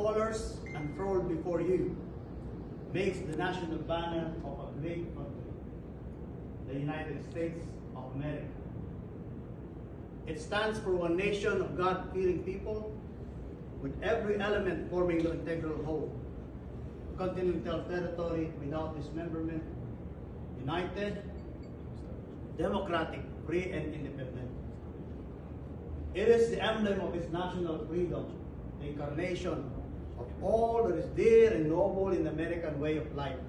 colors unfurled before you makes the national banner of a great country, the United States of America. It stands for one nation of God-fearing people with every element forming the integral whole. A continental territory without dismemberment, united, democratic, free, and independent. It is the emblem of its national freedom, the incarnation of all that is dear and noble in the American way of life,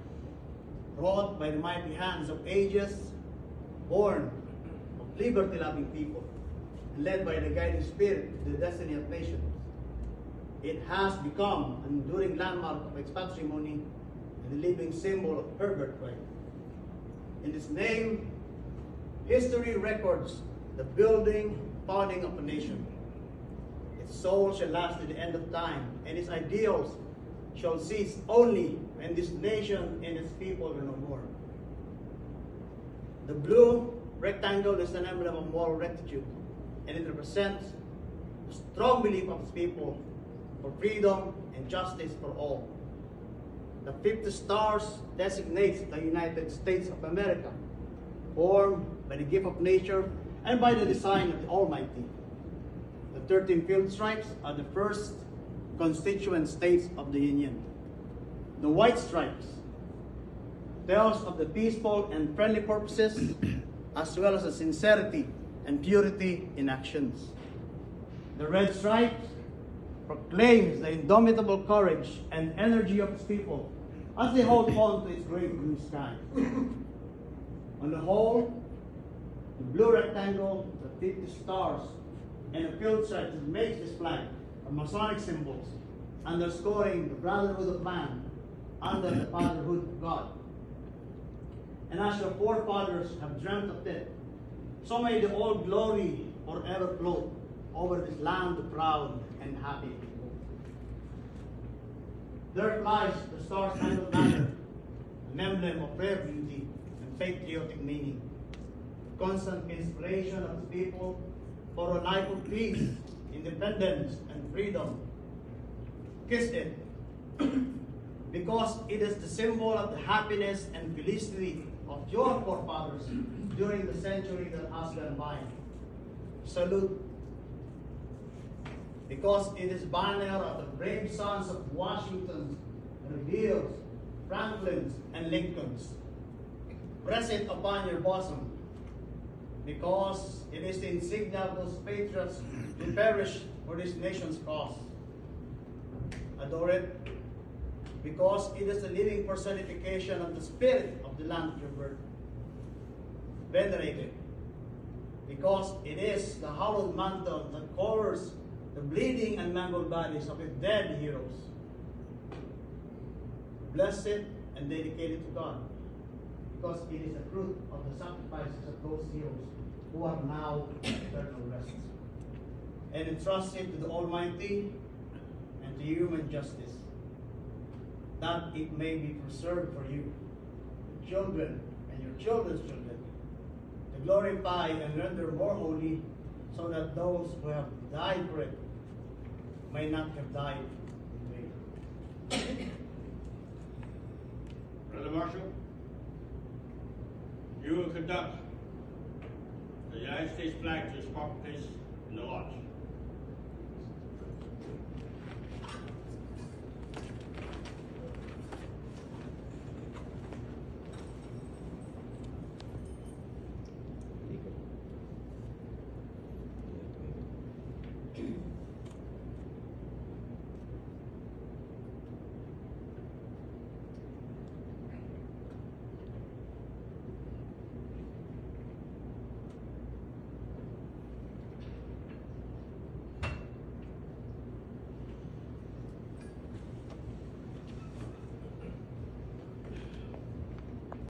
wrought by the mighty hands of ages, born of liberty-loving people, and led by the guiding spirit to the destiny of nations. It has become an enduring landmark of its patrimony and a living symbol of her birthright. In its name, history records the founding of a nation. Its soul shall last to the end of time, and its ideals shall cease only when this nation and its people are no more. The blue rectangle is an emblem of moral rectitude, and it represents the strong belief of its people for freedom and justice for all. The 50 stars designates the United States of America, formed by the gift of nature and by the design of the Almighty. The 13 field stripes are the first constituent states of the Union. The white stripes tells of the peaceful and friendly purposes as well as the sincerity and purity in actions. The red stripes proclaims the indomitable courage and energy of its people as they hold on to its great blue sky. On the whole, the blue rectangle, the 50 stars, and the field stripes that makes this flag are Masonic symbols, underscoring the brotherhood of man under the fatherhood of God. And as your forefathers have dreamt of it, so may the old glory forever float over this land of proud and happy people. There flies the star-spangled banner, an emblem of rare beauty and patriotic meaning, the constant inspiration of the people for a life of peace, independence, and freedom. Kiss it, because it is the symbol of the happiness and felicity of your forefathers during the century that has gone by. Salute, because it is banner of the brave sons of Washington, Reveals, Franklins, and Lincolns. Press it upon your bosom, because it is the insignia of those patriots who perished for this nation's cause. Adore it, because it is the living personification of the spirit of the land of your birth. Venerate it, because it is the hallowed mantle that covers the bleeding and mangled bodies of its dead heroes. Bless it and dedicate it to God, because it is the fruit of the sacrifices of those heroes who are now in eternal rest. And entrust it to the Almighty and to human justice, that it may be preserved for you, your children, and your children's children, to glorify and render more holy, so that those who have died for it may not have died in vain. Brother Marshall, you will conduct the United States flag to its proper place in the lodge.